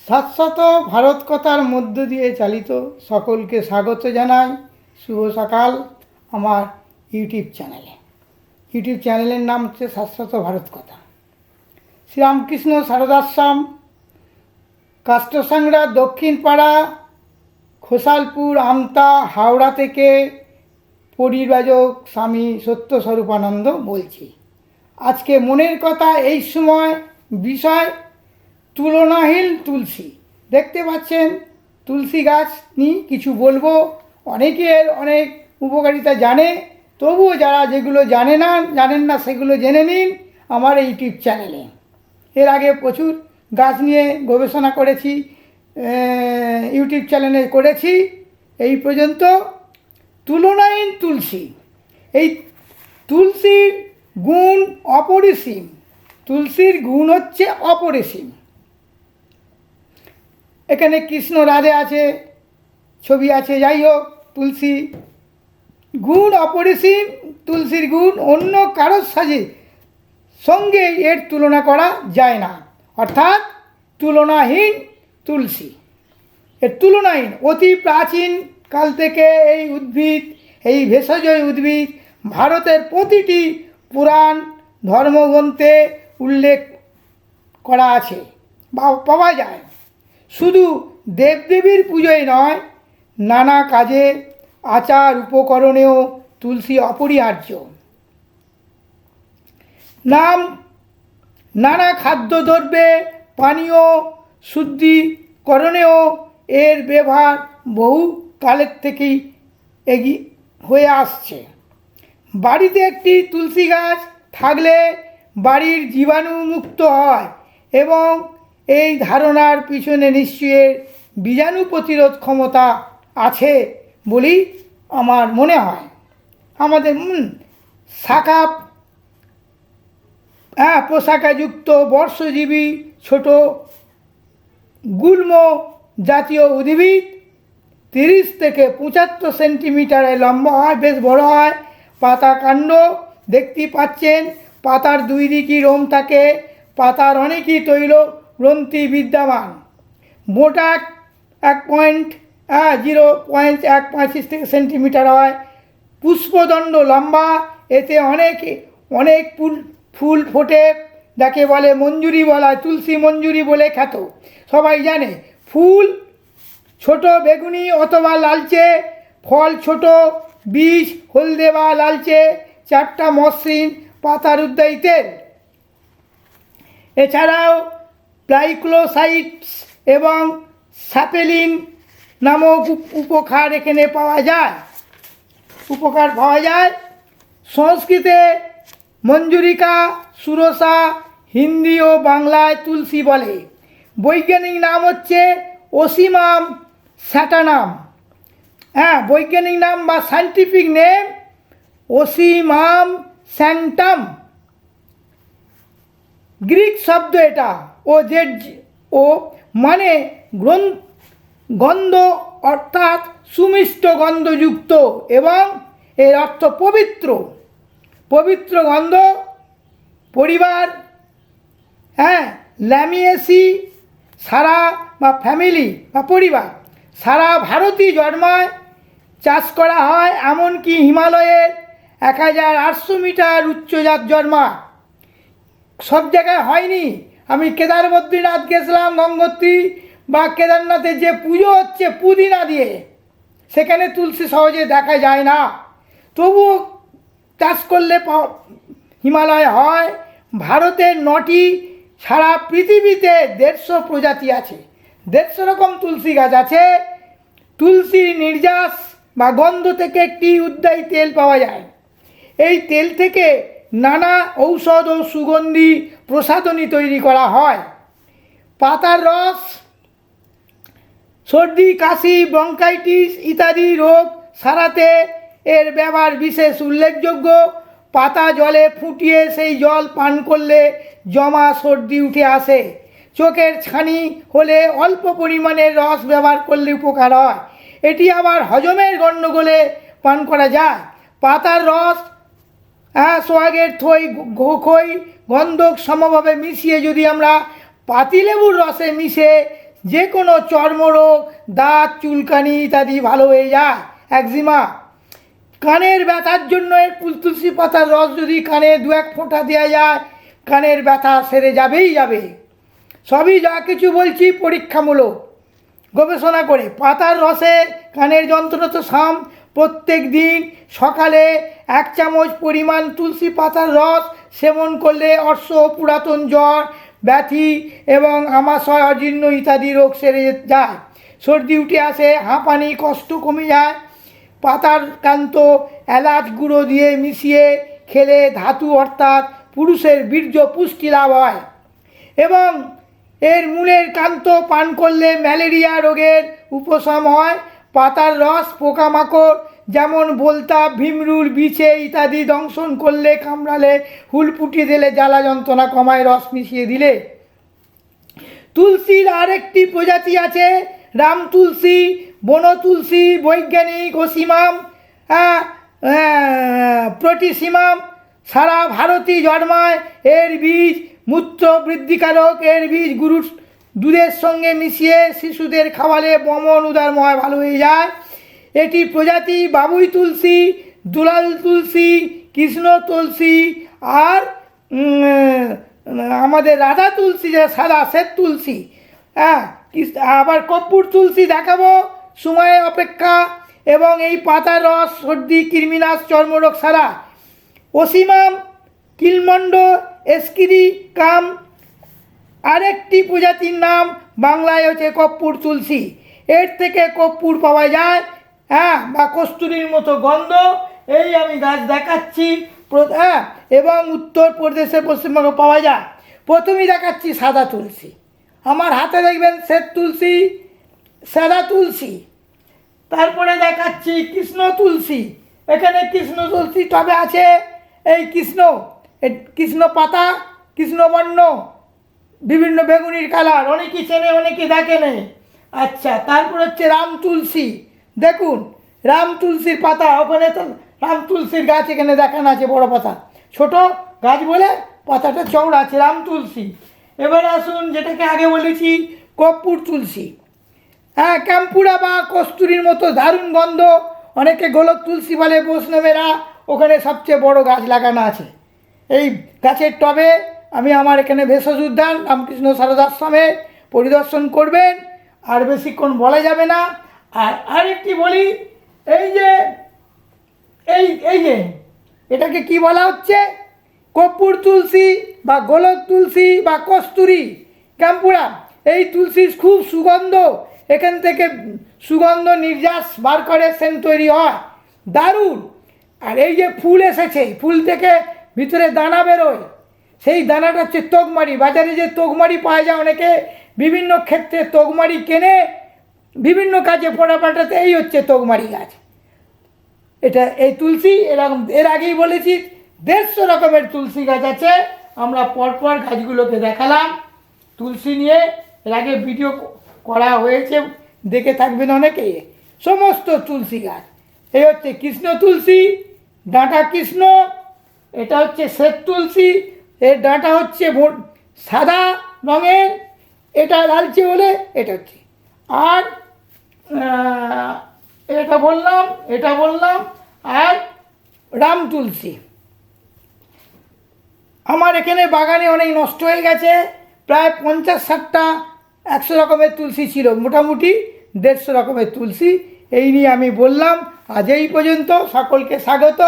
শাশ্বত ভারত কথার মধ্য দিয়ে চালিত সকলকে স্বাগত জানাই। শুভ সকাল আমার ইউটিউব চ্যানেলের নাম হচ্ছে শাশ্বত ভারত কথা। শ্রীরামকৃষ্ণ সারদাশ্রম, কাষ্টসাংড়া, দক্ষিণ পাড়া, খোসালপুর, আমতা, হাওড়া থেকে পরিব্রাজক স্বামী সত্যস্বরূপানন্দ বলছি। আজকে মনের কথা এই সময় বিষয় তুলনাহীন তুলসী। দেখতে পাচ্ছেন তুলসী গাছ নিয়ে কিছু বলবো। অনেকের অনেক উপকারিতা জানে, তবুও যারা যেগুলো জানেন না সেগুলো জেনে নিন আমার ইউটিউব চ্যানেলে। এর আগে প্রচুর গাছ নিয়ে গবেষণা করেছি, ইউটিউব চ্যানেলে করেছি। এই পর্যন্ত তুলনাহীন তুলসী। এই তুলসীর গুণ অপরিসীম। তুলসীর গুণ হচ্ছে অপরিসীম। এখানে কৃষ্ণ রাধে আছে, ছবি আছে, যাই হোক, তুলসী গুণ অপরিসীম। তুলসীর গুণ অন্য কারোর সঙ্গে এর তুলনা করা যায় না, অর্থাৎ তুলনাহীন তুলসী। এর তুলনাহীন। অতি প্রাচীন কাল থেকে এই উদ্ভিদ, এই ভেষজ উদ্ভিদ ভারতের প্রতিটি পুরাণ ধর্মগ্রন্থে উল্লেখ করা আছে বা পাওয়া যায়। শুধু দেবদেবীর পুজোয় নয়, নানা কাজে আচার উপকরণেও তুলসী অপরিহার্য। নানা খাদ্যদ্রব্যে, পানীয় শুদ্ধিকরণেও এর ব্যবহার বহু কালের থেকেই এগিয়ে হয়ে আসছে। বাড়িতে একটি তুলসী গাছ থাকলে বাড়ির জীবাণুমুক্ত হয় এবং এই ধারণার পিছনে নিশ্চয়ই বীজাণু প্রতিরোধ ক্ষমতা আছে বলেই আমার মনে হয়। আমাদের শাখা প্রশাখাযুক্ত বর্ষজীবী ছোট গুল্ম জাতীয় উদ্ভিদ 30 থেকে 75 সেন্টিমিটারের লম্বা হয়, বেশ বড় হয়। পাতা কাণ্ড দেখতে পাচ্ছেন, পাতার দুই দিকই লোম থাকে। পাতার অনেকই তৈল গ্রন্থি বিদ্যমান। মোটা 0.125 থেকে সেন্টিমিটার হয়। পুষ্পদণ্ড লম্বা। এতে অনেক ফুল ফোটে, যাকে বলে মঞ্জুরি বলা হয়। তুলসী মঞ্জুরি বলে খ্যাত, সবাই জানে। ফুল ছোট বেগুনি অথবা লালচে, ফল ছোট, বীজ হলদে বা লালচে, 4টা মসৃণ পাতার উদ্যায়ী তেল। এছাড়াও প্লাইক্লোসাইটস এবং স্যাপেলিন নামক উপকার এখানে পাওয়া যায়। সংস্কৃতে মঞ্জুরিকা, সুরসা, হিন্দি ও বাংলায় তুলসী বলে। বৈজ্ঞানিক নাম হচ্ছে ওসিমাম স্যাটানাম। বৈজ্ঞানিক নাম বা সায়েন্টিফিক নেম ওসিমাম স্যান্টাম। গ্রিক শব্দ এটা, ও মানে গন্ধ, অর্থাৎ সুমিষ্ট গন্ধযুক্ত, এবং এর অর্থ পবিত্র গন্ধ। পরিবার ল্যামিয়েসি সারা বা ফ্যামিলি বা পরিবার সারা ভারতই জন্মায়, চাষ করা হয়। এমনকি হিমালয়ের 1800 মিটার উচ্চজাত জন্মায়। সব জায়গায় হয়নি। আমি কেদার বদ্রীনাথ গেছিলাম, গঙ্গোত্রী বা কেদারনাথে যে পুজো হচ্ছে পুদিনা দিয়ে, সেখানে তুলসী সহজে দেখা যায় না। তবুও চাষ করলে হিমালয় হয়। ভারতের 9টি, সারা পৃথিবীতে 150 প্রজাতি আছে। 150 রকম তুলসী গাছ আছে। তুলসী নির্যাস বা গন্ধ থেকে একটি উদ্যায়ী তেল পাওয়া যায়। এই তেল থেকে নানা ঔষধ ও সুগন্ধি প্রসাধনী তৈরি করা হয়। পাতার রস সর্দি, কাশি, ব্রঙ্কাইটিস ইত্যাদি রোগ সারাতে এর ব্যবহার বিশেষ উল্লেখযোগ্য। পাতা জলে ফুটিয়ে সেই জল পান করলে জমা সর্দি উঠে আসে। চোখের ছানি হলে অল্প পরিমাণের রস ব্যবহার করলে উপকার হয়। এটি আবার হজমের গণ্ডগোলে পান করা যায়। পাতার রস সোহাগের খই গন্ধক সমভাবে মিশিয়ে যদি আমরা পাতিলেবুর রসে মিশে যে কোনো চর্মরোগ, দাঁত চুলকানি ইত্যাদি ভালো হয়ে যায়। একজিমা, কানের ব্যথার জন্য এই তুলসী পাতার রস যদি কানে 2-1 ফোঁটা দেওয়া যায়, কানের ব্যথা সেরে যাবেই যাবে। সবই যা কিছু বলছি পরীক্ষামূলক, গবেষণা করে। পাতার রসে কানের যন্ত্রণা তো প্রত্যেক দিন সকালে 1 চামচ পরিমাণ তুলসী পাতার রস সেবন করলে অর্শ, পুরাতন জ্বর, ব্যাধি এবং আমাশয়, অজীর্ণ ইত্যাদি রোগ সেরে যায়। সর্দি উঠে আসে, হাঁপানি, কষ্ট কমে যায়। পাতার কান্ত এলাচ গুঁড়ো দিয়ে মিশিয়ে খেলে ধাতু অর্থাৎ পুরুষের বীর্য পুষ্টি লাভ হয় এবং এর মূলের কান্ত পান করলে ম্যালেরিয়া রোগের উপশম হয়। পাতার রস পোকামাকড় যেমন বোলতা, ভিমরুল, বিছে ইত্যাদি দংশন করলে, কামড়ালে, হুল ফুটিয়ে দিলে জ্বালা যন্ত্রণা কমায় রস মিশিয়ে দিলে। তুলসীর আরেকটি প্রজাতি আছে রাম তুলসী, বন তুলসী, বৈজ্ঞানিক ওসিমাম প্রোটিসিমাম সারা ভারতে জন্মায়। এর বীজ মূত্র বৃদ্ধিকারক। এর বীজ গরুর দুধের সঙ্গে মিশিয়ে শিশুদের খাওয়ালে বমন উদারময় ভালো হয়ে যায়। এটি প্রজাতি বাবুই তুলসী, দুলাল তুলসী, কৃষ্ণ তুলসী আর আমাদের রাধা তুলসী, যে সাদা শ্বেত তুলসী। আবার কর্পূর তুলসী দেখাবো সময় অপেক্ষা। এবং এই পাতার রস সর্দি, কৃমিনাশ, চর্মরোগ সারা। ওসিমাম, কিলমন্ড, এস্কিরি কাম আরেকটি প্রজাতির নাম, বাংলায় হচ্ছে কর্পূর তুলসী। এর থেকে কর্পূর পাওয়া যায়, বা কস্তুরীর মতো গন্ধ। এই আমি গাছ দেখাচ্ছি, এবং উত্তরপ্রদেশে, পশ্চিমবঙ্গে পাওয়া যায়। প্রথমেই দেখাচ্ছি সাদা তুলসী। আমার হাতে দেখবেন শ্বেত তুলসী, সাদা তুলসী। তারপরে দেখাচ্ছি কৃষ্ণ তুলসী। এখানে কৃষ্ণ তুলসী টবে আছে এই কৃষ্ণ পাতা, কৃষ্ণবর্ণ, বিভিন্ন বেগুনির কালার। অনেকেই চেনে, অনেকে দেখে নেই। আচ্ছা, তারপর হচ্ছে রাম তুলসী। দেখুন রাম তুলসীর পাতা, ওখানে তো রাম তুলসীর গাছ এখানে দেখানো আছে, বড় পাতা। ছোট গাছ বলে পাতাটা চওড়া আছে, রাম তুলসী। এবার আসুন যেটাকে আগে বলেছি কর্পূর তুলসী। ক্যাম্পুরা বা কস্তুরীর মতো দারুণ গন্ধ। অনেকে গোলক তুলসী বলে বৈষ্ণবেরা। ওখানে সবচেয়ে বড় গাছ লাগানো আছে। এই গাছের টবে আমি আমার এখানে ভেষজ উদ্যান রামকৃষ্ণ সারদাশ্রমে পরিদর্শন করবেন। আর বেশিক্ষণ বলা যাবে না। আর আরেকটি বলি, এই যে এটাকে কি বলা হচ্ছে, কর্পূর তুলসী বা গোলক তুলসী বা কস্তুরী, ক্যাম্পুরা। এই তুলসীর খুব সুগন্ধ, এখান থেকে সুগন্ধ নির্যাস বার করে, সেন্ট তৈরি হয়, দারুণ। আর এই যে ফুল এসেছে, ফুল থেকে ভিতরে দানা বেরোয়, সেই দানাটা হচ্ছে তোগমারি। বাজারে যে তোগমারি পাওয়া যায়, অনেকে বিভিন্ন ক্ষেত্রে তোগমারি কেনে বিভিন্ন কাজে পড়া পাঠাতে। এই হচ্ছে তোগমারি গাছ। এটা এই তুলসী এরকম, এর আগেই বলেছি 150 রকমের তুলসী গাছ আছে। আমরা পরপর গাছগুলোকে দেখালাম তুলসী নিয়ে। এর আগে ভিডিও করা হয়েছে, দেখে থাকবেন অনেকে। সমস্ত তুলসী গাছ। এই হচ্ছে কৃষ্ণ তুলসী, ডাঁটা কৃষ্ণ। এটা হচ্ছে শ্বেত তুলসী, এর ডাঁটা হচ্ছে সাদা রঙের, এটা লালচে বলে এটা হচ্ছে। আর এটা বললাম। আর রাম তুলসী। আমার এখানে বাগানে অনেক নষ্ট হয়ে গেছে, প্রায় 50-60টা 100 রকমের তুলসী ছিল, মোটামুটি 150 রকমের তুলসী। এই নিয়ে আমি বললাম। আজ এই পর্যন্ত। সকলকে স্বাগত।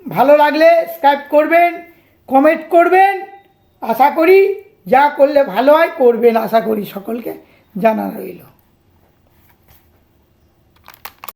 ভালো লাগলে সাবস্ক্রাইব করবেন, কমেন্ট করবেন। আশা করি যা করলে ভালো হয় করবেন, আশা করি সকলকে জানা রইল।